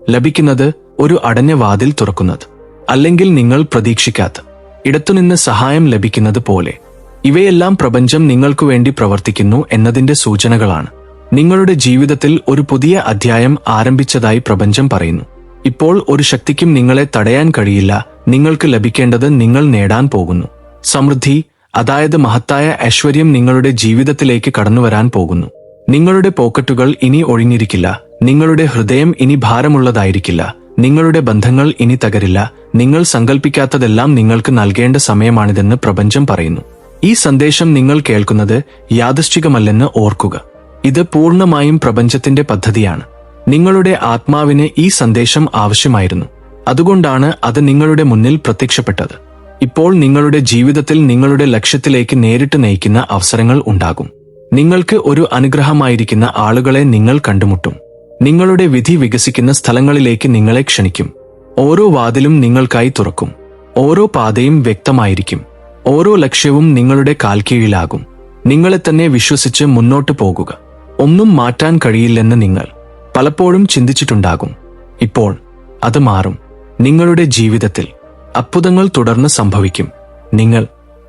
ലഭിക്കുന്നത്, ഒരു അടഞ്ഞ വാതിൽ തുറക്കുന്നത്, അല്ലെങ്കിൽ നിങ്ങൾ പ്രതീക്ഷിക്കാത്ത ഇടത്തുനിന്ന് സഹായം ലഭിക്കുന്നത് പോലെ. ഇവയെല്ലാം പ്രപഞ്ചം നിങ്ങൾക്കു വേണ്ടി പ്രവർത്തിക്കുന്നു എന്നതിന്റെ സൂചനകളാണ്. നിങ്ങളുടെ ജീവിതത്തിൽ ഒരു പുതിയ അധ്യായം ആരംഭിച്ചതായി പ്രപഞ്ചം പറയുന്നു. ഇപ്പോൾ ഒരു ശക്തിക്കും നിങ്ങളെ തടയാൻ കഴിയില്ല. നിങ്ങൾക്ക് ലഭിക്കേണ്ടത് നിങ്ങൾ നേടാൻ പോകുന്നു. സമൃദ്ധി, അതായത് മഹത്തായ ഐശ്വര്യം നിങ്ങളുടെ ജീവിതത്തിലേക്ക് കടന്നുവരാൻ പോകുന്നു. നിങ്ങളുടെ പോക്കറ്റുകൾ ഇനി ഒഴിഞ്ഞിരിക്കില്ല. നിങ്ങളുടെ ഹൃദയം ഇനി ഭാരമുള്ളതായിരിക്കില്ല. നിങ്ങളുടെ ബന്ധങ്ങൾ ഇനി തകരില്ല. നിങ്ങൾ സങ്കല്പിക്കാത്തതെല്ലാം നിങ്ങൾക്ക് നൽകേണ്ട സമയമാണിതെന്ന് പ്രപഞ്ചം പറയുന്നു. ഈ സന്ദേശം നിങ്ങൾ കേൾക്കുന്നത് യാദൃശ്ചികമല്ലെന്ന് ഓർക്കുക. ഇത് പൂർണ്ണമായും പ്രപഞ്ചത്തിന്റെ പദ്ധതിയാണ്. നിങ്ങളുടെ ആത്മാവിന് ഈ സന്ദേശം ആവശ്യമായിരുന്നു. അതുകൊണ്ടാണ് അത് നിങ്ങളുടെ മുന്നിൽ പ്രത്യക്ഷപ്പെട്ടത്. ഇപ്പോൾ നിങ്ങളുടെ ജീവിതത്തിൽ നിങ്ങളുടെ ലക്ഷ്യത്തിലേക്ക് നേരിട്ട് നയിക്കുന്ന അവസരങ്ങൾ ഉണ്ടാകും. നിങ്ങൾക്ക് ഒരു അനുഗ്രഹമായിരിക്കുന്ന ആളുകളെ നിങ്ങൾ കണ്ടുമുട്ടും. നിങ്ങളുടെ വിധി വികസിക്കുന്ന സ്ഥലങ്ങളിലേക്ക് നിങ്ങളെ ക്ഷണിക്കും. ഓരോ വാതിലും നിങ്ങൾക്കായി തുറക്കും. ഓരോ പാതയും വ്യക്തമായിരിക്കും. ഓരോ ലക്ഷ്യവും നിങ്ങളുടെ കാൽക്കീഴിലാകും. നിങ്ങളെ തന്നെ വിശ്വസിച്ച് മുന്നോട്ട് പോകുക. ഒന്നും മാറ്റാൻ കഴിയില്ലെന്ന് നിങ്ങൾ പലപ്പോഴും ചിന്തിച്ചിട്ടുണ്ടാകും. ഇപ്പോൾ അത് മാറും. നിങ്ങളുടെ ജീവിതത്തിൽ അത്ഭുതങ്ങൾ തുടർന്ന് സംഭവിക്കും. നിങ്ങൾ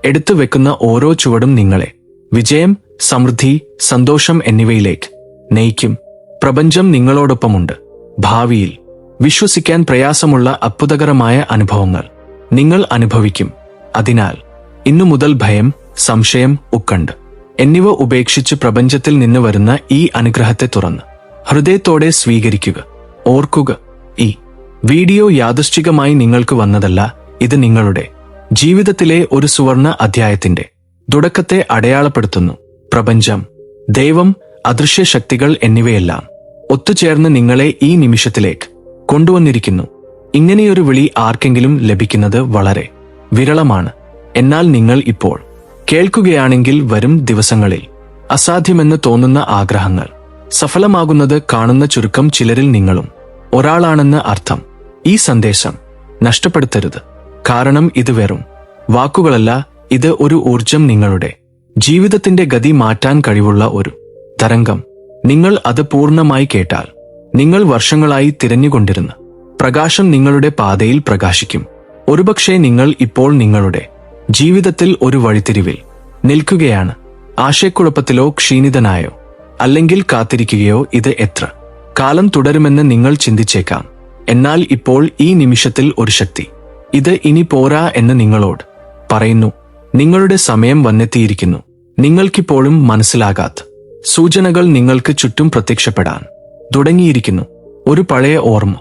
എടുത്തു വെക്കുന്ന ഓരോ ചുവടും നിങ്ങളെ വിജയം, സമൃദ്ധി, സന്തോഷം എന്നിവയിലേക്ക് നയിക്കും. പ്രപഞ്ചം നിങ്ങളോടൊപ്പമുണ്ട്. ഭാവിയിൽ വിശ്വസിക്കാൻ പ്രയാസമുള്ള അത്ഭുതകരമായ അനുഭവങ്ങൾ നിങ്ങൾ അനുഭവിക്കും. അതിനാൽ ഇന്നു മുതൽ ഭയം, സംശയം, ഉത്കണ്ഠ എന്നിവ ഉപേക്ഷിച്ച് പ്രപഞ്ചത്തിൽ നിന്ന് വരുന്ന ഈ അനുഗ്രഹത്തെ തുറന്ന് ഹൃദയത്തോടെ സ്വീകരിക്കുക. ഓർക്കുക, ഈ വീഡിയോ യാദൃശ്ചികമായി നിങ്ങൾക്ക് വന്നതല്ല. ഇത് നിങ്ങളുടെ ജീവിതത്തിലെ ഒരു സുവർണ അധ്യായത്തിന്റെ തുടക്കത്തെ അടയാളപ്പെടുത്തുന്നു. പ്രപഞ്ചം, ദൈവം, അദൃശ്യ ശക്തികൾ എന്നിവയെല്ലാം ഒത്തുചേർന്ന് നിങ്ങളെ ഈ നിമിഷത്തിലേക്ക് കൊണ്ടുവന്നിരിക്കുന്നു. ഇങ്ങനെയൊരു വിളി ആർക്കെങ്കിലും ലഭിക്കുന്നത് വളരെ വിരളമാണ്. എന്നാൽ നിങ്ങൾ ഇപ്പോൾ കേൾക്കുകയാണെങ്കിൽ വരും ദിവസങ്ങളിൽ അസാധ്യമെന്ന് തോന്നുന്ന ആഗ്രഹങ്ങൾ സഫലമാകുന്നത് കാണുന്ന ചുരുക്കം ചിലരിൽ നിങ്ങളും ഒരാളാണെന്ന് അർത്ഥം. ഈ സന്ദേശം നഷ്ടപ്പെടുത്തരുത്. കാരണം ഇത് വെറും വാക്കുകളല്ല, ഇത് ഒരു ഊർജം, നിങ്ങളുടെ ജീവിതത്തിന്റെ ഗതി മാറ്റാൻ കഴിവുള്ള ഒരു തരംഗം. നിങ്ങൾ അത് പൂർണ്ണമായി കേട്ടാൽ നിങ്ങൾ വർഷങ്ങളായി തിരഞ്ഞുകൊണ്ടിരുന്ന പ്രകാശം നിങ്ങളുടെ പാതയിൽ പ്രകാശിക്കും. ഒരുപക്ഷെ നിങ്ങൾ ഇപ്പോൾ നിങ്ങളുടെ ജീവിതത്തിൽ ഒരു വഴിത്തിരിവിൽ നിൽക്കുകയാണ്. ആശയക്കുഴപ്പത്തിലോ ക്ഷീണിതനായോ അല്ലെങ്കിൽ കാത്തിരിക്കുകയോ. ഇത് എത്ര കാലം തുടരുമെന്ന് നിങ്ങൾ ചിന്തിച്ചേക്കാം. എന്നാൽ ഇപ്പോൾ ഈ നിമിഷത്തിൽ ഒരു ശക്തി ഇത് ഇനി പോരാ എന്ന് നിങ്ങളോട് പറയുന്നു. നിങ്ങളുടെ സമയം വന്നെത്തിയിരിക്കുന്നു. നിങ്ങൾക്കിപ്പോഴും മനസ്സിലാകാത്ത സൂചനകൾ നിങ്ങൾക്ക് ചുറ്റും പ്രത്യക്ഷപ്പെടാൻ തുടങ്ങിയിരിക്കുന്നു. ഒരു പഴയ ഓർമ്മ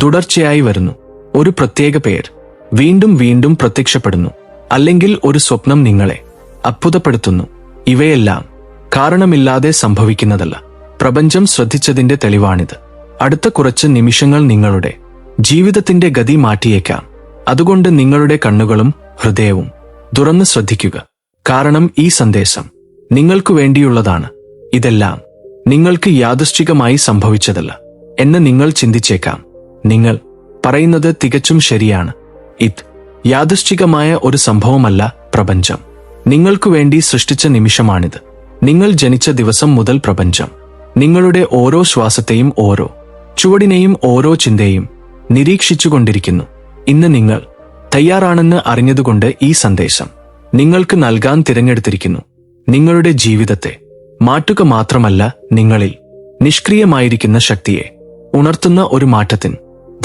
തുടർച്ചയായി വരുന്നു. ഒരു പ്രത്യേക പേര് വീണ്ടും വീണ്ടും പ്രത്യക്ഷപ്പെടുന്നു. അല്ലെങ്കിൽ ഒരു സ്വപ്നം നിങ്ങളെ അത്ഭുതപ്പെടുത്തുന്നു. ഇവയെല്ലാം കാരണമില്ലാതെ സംഭവിക്കുന്നതല്ല. പ്രപഞ്ചം ശ്രദ്ധിച്ചതിന്റെ തെളിവാണിത്. അടുത്ത കുറച്ച് നിമിഷങ്ങൾ നിങ്ങളുടെ ജീവിതത്തിന്റെ ഗതി മാറ്റിയേക്കാം. അതുകൊണ്ട് നിങ്ങളുടെ കണ്ണുകളും ഹൃദയവും തുറന്ന് ശ്രദ്ധിക്കുക. കാരണം ഈ സന്ദേശം നിങ്ങൾക്കു വേണ്ടിയുള്ളതാണ്. ഇതെല്ലാം നിങ്ങൾക്ക് യാദൃശ്ചികമായി സംഭവിച്ചതല്ല എന്ന് നിങ്ങൾ ചിന്തിച്ചേക്കാം. നിങ്ങൾ പറയുന്നത് തികച്ചും ശരിയാണ്. ഇത് യാദൃശ്ചികമായ ഒരു സംഭവമല്ല. പ്രപഞ്ചം നിങ്ങൾക്കു വേണ്ടി സൃഷ്ടിച്ച നിമിഷമാണിത്. നിങ്ങൾ ജനിച്ച ദിവസം മുതൽ പ്രപഞ്ചം നിങ്ങളുടെ ഓരോ ശ്വാസത്തെയും ഓരോ ചുവടിനെയും ഓരോ ചിന്തയും നിരീക്ഷിച്ചുകൊണ്ടിരിക്കുന്നു. ഇന്ന് നിങ്ങൾ തയ്യാറാണെന്ന് അറിഞ്ഞതുകൊണ്ട് ഈ സന്ദേശം നിങ്ങൾക്ക് നൽകാൻ തിരഞ്ഞെടുത്തിരിക്കുന്നു. നിങ്ങളുടെ ജീവിതത്തെ മാറ്റുക മാത്രമല്ല, നിങ്ങളിൽ നിഷ്ക്രിയമായിരിക്കുന്ന ശക്തിയെ ഉണർത്തുന്ന ഒരു മാറ്റത്തിന്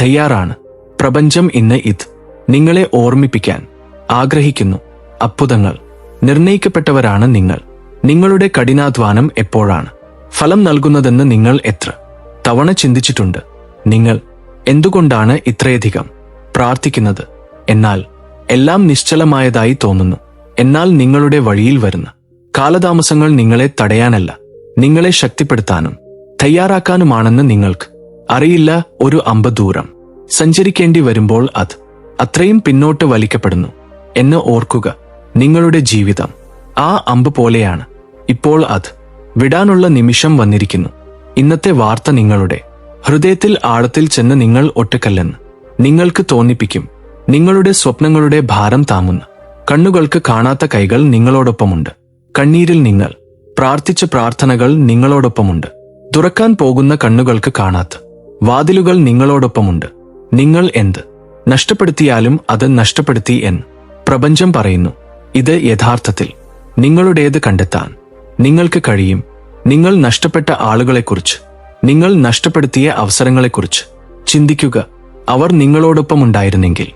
തയ്യാറാണ് പ്രപഞ്ചം. ഇന്ന് ഇത് നിങ്ങളെ ഓർമ്മിപ്പിക്കാൻ ആഗ്രഹിക്കുന്നു. അത്ഭുതങ്ങൾ നിർണയിക്കപ്പെട്ടവരാണ് നിങ്ങൾ. നിങ്ങളുടെ കഠിനാധ്വാനം എപ്പോഴാണ് ഫലം നൽകുന്നതെന്ന് നിങ്ങൾ എത്ര തവണ ചിന്തിച്ചിട്ടുണ്ട്? നിങ്ങൾ എന്തുകൊണ്ടാണ് ഇത്രയധികം പ്രാർത്ഥിക്കുന്നത്? എന്നാൽ എല്ലാം നിശ്ചലമായതായി തോന്നുന്നു. എന്നാൽ നിങ്ങളുടെ വഴിയിൽ വരുന്ന കാലതാമസങ്ങൾ നിങ്ങളെ തടയാനല്ല, നിങ്ങളെ ശക്തിപ്പെടുത്താനും തയ്യാറാക്കാനുമാണെന്ന് നിങ്ങൾക്ക് അറിയില്ല. ഒരു അമ്പ് ദൂരം സഞ്ചരിക്കേണ്ടി വരുമ്പോൾ അത് അത്രയും പിന്നോട്ട് വലിക്കപ്പെടുന്നു എന്ന് ഓർക്കുക. നിങ്ങളുടെ ജീവിതം ആ അമ്പ് പോലെയാണ്. ഇപ്പോൾ അത് വിടാനുള്ള നിമിഷം വന്നിരിക്കുന്നു. ഇന്നത്തെ വാർത്ത നിങ്ങളുടെ ഹൃദയത്തിൽ ആഴത്തിൽ ചെന്ന് നിങ്ങൾ ഒറ്റക്കല്ലെന്ന് നിങ്ങൾക്ക് തോന്നിപ്പിക്കും. നിങ്ങളുടെ സ്വപ്നങ്ങളുടെ ഭാരം താമുന്ന കണ്ണുകൾക്ക് കാണാത്ത കൈകൾ നിങ്ങളോടൊപ്പമുണ്ട്. കണ്ണീരിൽ നിങ്ങൾ പ്രാർത്ഥിച്ച പ്രാർത്ഥനകൾ നിങ്ങളോടൊപ്പമുണ്ട്. തുറക്കാൻ പോകുന്ന കണ്ണുകൾക്ക് കാണാത്ത വാതിലുകൾ നിങ്ങളോടൊപ്പമുണ്ട്. നിങ്ങൾ എന്ത് നഷ്ടപ്പെടുത്തിയാലും അത് നഷ്ടപ്പെടുത്തി എന്ന് പ്രപഞ്ചം പറയുന്നു. ഇത് യഥാർത്ഥത്തിൽ നിങ്ങളുടേത് കണ്ടെത്താൻ നിങ്ങൾക്ക് കഴിയും. നിങ്ങൾ നഷ്ടപ്പെട്ട ആളുകളെക്കുറിച്ച്, നിങ്ങൾ നഷ്ടപ്പെടുത്തിയ അവസരങ്ങളെക്കുറിച്ച് ചിന്തിക്കുക. അവർ നിങ്ങളോടൊപ്പമുണ്ടായിരുന്നെങ്കിൽ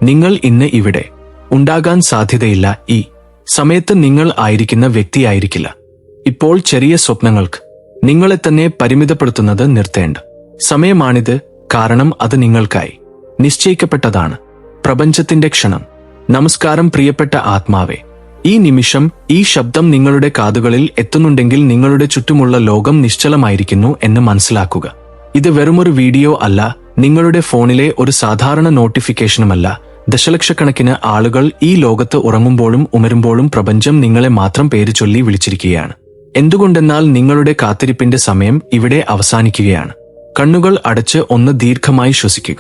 നിങ്ങൾ ഇന്ന് ഇവിടെ ഉണ്ടാകാൻ സാധ്യതയില്ല. ഈ സമയത്ത് നിങ്ങൾ ആയിരിക്കുന്ന വ്യക്തിയായിരിക്കില്ല. ഇപ്പോൾ ചെറിയ സ്വപ്നങ്ങൾക്ക് നിങ്ങളെ തന്നെ പരിമിതപ്പെടുത്തുന്നത് നിർത്തേണ്ട സമയമാണിത്. കാരണം അത് നിങ്ങൾക്കായി നിശ്ചയിക്കപ്പെട്ടതാണ്. പ്രപഞ്ചത്തിന്റെ ക്ഷണം. നമസ്കാരം പ്രിയപ്പെട്ട ആത്മാവേ. ഈ നിമിഷം ഈ ശബ്ദം നിങ്ങളുടെ കാതുകളിൽ എത്തുന്നുണ്ടെങ്കിൽ നിങ്ങളുടെ ചുറ്റുമുള്ള ലോകം നിശ്ചലമായിരിക്കുന്നു എന്ന് മനസ്സിലാക്കുക. ഇത് വെറുമൊരു വീഡിയോ അല്ല, നിങ്ങളുടെ ഫോണിലെ ഒരു സാധാരണ നോട്ടിഫിക്കേഷനുമല്ല. ദശലക്ഷക്കണക്കിന് ആളുകൾ ഈ ലോകത്ത് ഉറങ്ങുമ്പോഴും ഉണരുമ്പോഴും പ്രപഞ്ചം നിങ്ങളെ മാത്രം പേര് ചൊല്ലി വിളിച്ചിരിക്കുകയാണ്. എന്തുകൊണ്ടെന്നാൽ നിങ്ങളുടെ കാത്തിരിപ്പിന്റെ സമയം ഇവിടെ അവസാനിക്കുകയാണ്. കണ്ണുകൾ അടച്ച് ഒന്ന് ദീർഘമായി ശ്വസിക്കുക.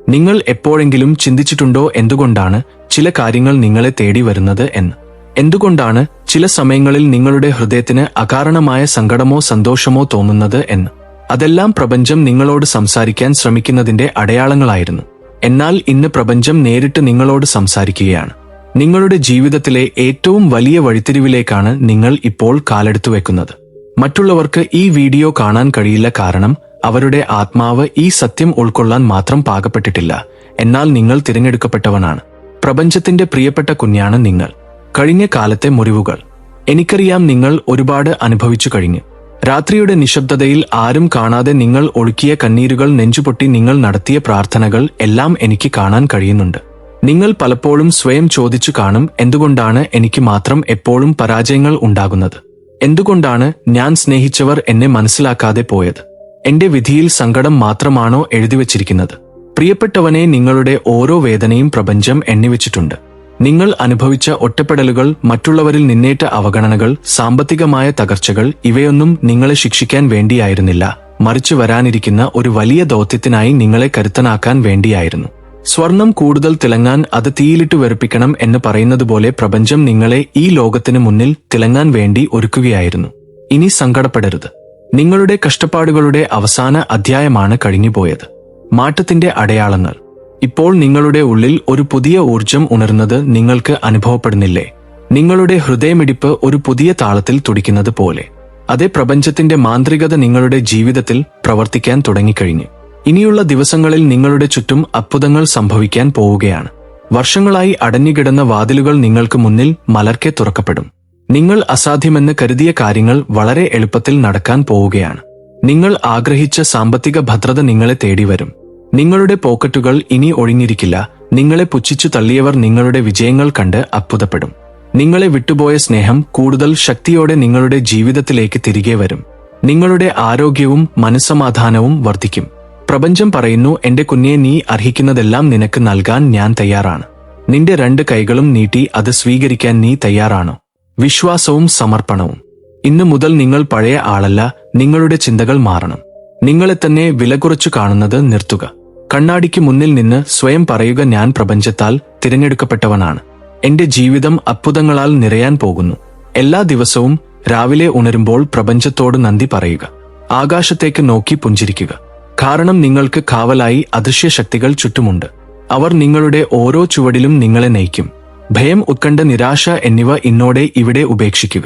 നിങ്ങൾ എപ്പോഴെങ്കിലും ചിന്തിച്ചിട്ടുണ്ടോ എന്തുകൊണ്ടാണ് ചില കാര്യങ്ങൾ നിങ്ങളെ തേടി വരുന്നത് എന്ന്? എന്തുകൊണ്ടാണ് ചില സമയങ്ങളിൽ നിങ്ങളുടെ ഹൃദയത്തിന് അകാരണമായ സങ്കടമോ സന്തോഷമോ തോന്നുന്നത് എന്ന്? അതെല്ലാം പ്രപഞ്ചം നിങ്ങളോട് സംസാരിക്കാൻ ശ്രമിക്കുന്നതിന്റെ അടയാളങ്ങളായിരുന്നു. എന്നാൽ ഇന്ന് പ്രപഞ്ചം നേരിട്ട് നിങ്ങളോട് സംസാരിക്കുകയാണ്. നിങ്ങളുടെ ജീവിതത്തിലെ ഏറ്റവും വലിയ വഴിത്തിരിവിലേക്കാണ് നിങ്ങൾ ഇപ്പോൾ കാലെടുത്തു വെക്കുന്നത്. മറ്റുള്ളവർക്ക് ഈ വീഡിയോ കാണാൻ കഴിയില്ല, കാരണം അവരുടെ ആത്മാവ് ഈ സത്യം ഉൾക്കൊള്ളാൻ മാത്രം പാകപ്പെട്ടിട്ടില്ല. എന്നാൽ നിങ്ങൾ തിരഞ്ഞെടുക്കപ്പെട്ടവനാണ്. പ്രപഞ്ചത്തിന്റെ പ്രിയപ്പെട്ട കുഞ്ഞാണ് നിങ്ങൾ. കഴിഞ്ഞ കാലത്തെ മുറിവുകൾ എനിക്കറിയാം. നിങ്ങൾ ഒരുപാട് അനുഭവിച്ചു കഴിഞ്ഞു. രാത്രിയുടെ നിശബ്ദതയിൽ ആരും കാണാതെ നിങ്ങൾ ഒഴുക്കിയ കണ്ണീരുകൾ, നെഞ്ചുപൊട്ടി നിങ്ങൾ നടത്തിയ പ്രാർത്ഥനകൾ എല്ലാം എനിക്ക് കാണാൻ കഴിയുന്നുണ്ട്. നിങ്ങൾ പലപ്പോഴും സ്വയം ചോദിച്ചു കാണും, എന്തുകൊണ്ടാണ് എനിക്ക് മാത്രം എപ്പോഴും പരാജയങ്ങൾ ഉണ്ടാകുന്നത്? എന്തുകൊണ്ടാണ് ഞാൻ സ്നേഹിച്ചവർ എന്നെ മനസ്സിലാക്കാതെ പോയത്? എന്റെ വിധിയിൽ സങ്കടം മാത്രമാണോ എഴുതിവച്ചിരിക്കുന്നത്? പ്രിയപ്പെട്ടവനെ, നിങ്ങളുടെ ഓരോ വേദനയും പ്രപഞ്ചം എണ്ണിവച്ചിട്ടുണ്ട്. നിങ്ങൾ അനുഭവിച്ച ഒറ്റപ്പെടലുകൾ, മറ്റുള്ളവരിൽ നിന്നേറ്റ അവഗണനകൾ, സാമ്പത്തികമായ തകർച്ചകൾ, ഇവയൊന്നും നിങ്ങളെ ശിക്ഷിക്കാൻ വേണ്ടിയായിരുന്നില്ല, മറിച്ച് വരാനിരിക്കുന്ന ഒരു വലിയ ദൗത്യത്തിനായി നിങ്ങളെ കരുത്തനാക്കാൻ വേണ്ടിയായിരുന്നു. സ്വർണം കൂടുതൽ തിളങ്ങാൻ അത് തീയിലിട്ട് വെറുപ്പിക്കണം എന്ന് പറയുന്നത് പോലെ പ്രപഞ്ചം നിങ്ങളെ ഈ ലോകത്തിന് മുന്നിൽ തിളങ്ങാൻ വേണ്ടി ഒരുക്കുകയായിരുന്നു. ഇനി സങ്കടപ്പെടരുത്. നിങ്ങളുടെ കഷ്ടപ്പാടുകളുടെ അവസാന അധ്യായമാണ് കഴിഞ്ഞുപോയത്. മാറ്റത്തിന്റെ അടയാളങ്ങൾ. ഇപ്പോൾ നിങ്ങളുടെ ഉള്ളിൽ ഒരു പുതിയ ഊർജം ഉണർന്നത് നിങ്ങൾക്ക് അനുഭവപ്പെടുന്നില്ലേ? നിങ്ങളുടെ ഹൃദയമിടിപ്പ് ഒരു പുതിയ താളത്തിൽ തുടിക്കുന്നത് പോലെ. അതേ പ്രപഞ്ചത്തിന്റെ മാന്ത്രികത നിങ്ങളുടെ ജീവിതത്തിൽ പ്രവർത്തിക്കാൻ തുടങ്ങിക്കഴിഞ്ഞു. ഇനിയുള്ള ദിവസങ്ങളിൽ നിങ്ങളുടെ ചുറ്റും അത്ഭുതങ്ങൾ സംഭവിക്കാൻ പോവുകയാണ്. വർഷങ്ങളായി അടഞ്ഞുകിടന്ന വാതിലുകൾ നിങ്ങൾക്ക് മുന്നിൽ മലർക്കെ തുറക്കപ്പെടും. നിങ്ങൾ അസാധ്യമെന്ന് കരുതിയ കാര്യങ്ങൾ വളരെ എളുപ്പത്തിൽ നടക്കാൻ പോവുകയാണ്. നിങ്ങൾ ആഗ്രഹിച്ച സാമ്പത്തിക ഭദ്രത നിങ്ങളെ തേടിവരും. നിങ്ങളുടെ പോക്കറ്റുകൾ ഇനി ഒഴിഞ്ഞിരിക്കില്ല. നിങ്ങളെ പുച്ഛിച്ചു തള്ളിയവർ നിങ്ങളുടെ വിജയങ്ങൾ കണ്ട് അത്ഭുതപ്പെടും. നിങ്ങളെ വിട്ടുപോയ സ്നേഹം കൂടുതൽ ശക്തിയോടെ നിങ്ങളുടെ ജീവിതത്തിലേക്ക് തിരികെ വരും. നിങ്ങളുടെ ആരോഗ്യവും മനസ്സമാധാനവും വർദ്ധിക്കും. പ്രപഞ്ചം പറയുന്നു, എന്റെ കുഞ്ഞെ, നീ അർഹിക്കുന്നതെല്ലാം നിനക്ക് നൽകാൻ ഞാൻ തയ്യാറാണ്. നിന്റെ 2 കൈകളും നീട്ടി അത് സ്വീകരിക്കാൻ നീ തയ്യാറാണോ? വിശ്വാസവും സമർപ്പണവും. ഇന്നു മുതൽ നിങ്ങൾ പഴയ ആളല്ല. നിങ്ങളുടെ ചിന്തകൾ മാറണം. നിങ്ങളെ തന്നെ വില കുറച്ചു കാണുന്നത് നിർത്തുക. കണ്ണാടിക്ക് മുന്നിൽ നിന്ന് സ്വയം പറയുക, ഞാൻ പ്രപഞ്ചത്താൽ തിരഞ്ഞെടുക്കപ്പെട്ടവനാണ്. എന്റെ ജീവിതം അത്ഭുതങ്ങളാൽ നിറയാൻ പോകുന്നു. എല്ലാ ദിവസവും രാവിലെ ഉണരുമ്പോൾ പ്രപഞ്ചത്തോട് നന്ദി പറയുക. ആകാശത്തേക്ക് നോക്കി പുഞ്ചിരിക്കുക. കാരണം നിങ്ങൾക്ക് കാവലായി അദൃശ്യ ശക്തികൾ ചുറ്റുമുണ്ട്. അവർ നിങ്ങളുടെ ഓരോ ചുവടിലും നിങ്ങളെ നയിക്കും. ഭയം, ഉത്കണ്ഠ, നിരാശ എന്നിവ ഇന്നോടെ ഇവിടെ ഉപേക്ഷിക്കുക.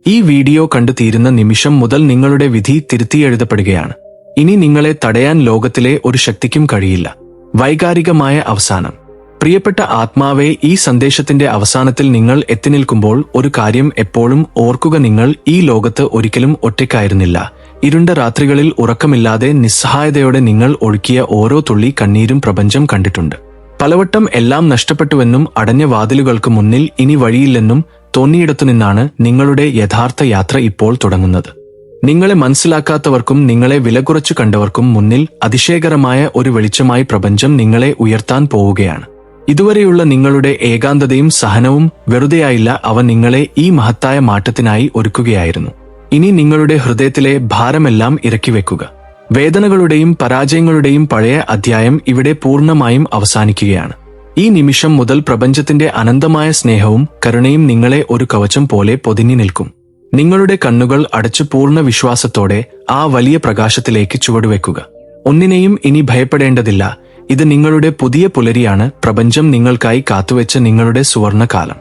ഈ വീഡിയോ കണ്ടു തീരുന്ന നിമിഷം മുതൽ നിങ്ങളുടെ വിധി തിരുത്തിയെഴുതപ്പെടുകയാണ്. ഇനി നിങ്ങളെ തടയാൻ ലോകത്തിലെ ഒരു ശക്തിക്കും കഴിയില്ല. വൈകാരികമായ അവസാനം. പ്രിയപ്പെട്ട ആത്മാവെ, ഈ സന്ദേശത്തിന്റെ അവസാനത്തിൽ നിങ്ങൾ എത്തിനിൽക്കുമ്പോൾ ഒരു കാര്യം എപ്പോഴും ഓർക്കുക, നിങ്ങൾ ഈ ലോകത്ത് ഒരിക്കലും ഒറ്റയ്ക്കായിരുന്നില്ല. ഇരുണ്ട രാത്രികളിൽ ഉറക്കമില്ലാതെ നിസ്സഹായതയോടെ നിങ്ങൾ ഒഴുക്കിയ ഓരോ തുള്ളി കണ്ണീരും പ്രപഞ്ചം കണ്ടിട്ടുണ്ട്. പലവട്ടം എല്ലാം നഷ്ടപ്പെട്ടുവെന്നും അടഞ്ഞ വാതിലുകൾക്ക് മുന്നിൽ ഇനി വഴിയില്ലെന്നും തോന്നിയിടത്തുനിന്നാണ് നിങ്ങളുടെ യഥാർത്ഥ യാത്ര ഇപ്പോൾ തുടങ്ങുന്നത്. നിങ്ങളെ മനസ്സിലാക്കാത്തവർക്കും നിങ്ങളെ വിലകുറച്ചു കണ്ടവർക്കും മുന്നിൽ അതിശയകരമായ ഒരു വെളിച്ചമായി പ്രപഞ്ചം നിങ്ങളെ ഉയർത്താൻ പോവുകയാണ്. ഇതുവരെയുള്ള നിങ്ങളുടെ ഏകാന്തതയും സഹനവും വെറുതെയായില്ല. അവ നിങ്ങളെ ഈ മഹത്തായ മാറ്റത്തിനായി ഒരുക്കുകയായിരുന്നു. ഇനി നിങ്ങളുടെ ഹൃദയത്തിലെ ഭാരമെല്ലാം ഇറക്കിവെക്കുക. വേദനകളുടെയും പരാജയങ്ങളുടെയും പഴയ അധ്യായം ഇവിടെ പൂർണ്ണമായും അവസാനിക്കുകയാണ്. ഈ നിമിഷം മുതൽ പ്രപഞ്ചത്തിന്റെ അനന്തമായ സ്നേഹവും കരുണയും നിങ്ങളെ ഒരു കവചം പോലെ പൊതിഞ്ഞു നിൽക്കും. നിങ്ങളുടെ കണ്ണുകൾ അടച്ചു പൂർണ്ണ വിശ്വാസത്തോടെ ആ വലിയ പ്രകാശത്തിലേക്ക് ചുവടുവെക്കുക. ഒന്നിനെയും ഇനി ഭയപ്പെടേണ്ടതില്ല. ഇത് നിങ്ങളുടെ പുതിയ പുലരിയാണ്. പ്രപഞ്ചം നിങ്ങൾക്കായി കാത്തുവെച്ച നിങ്ങളുടെ സുവർണകാലം.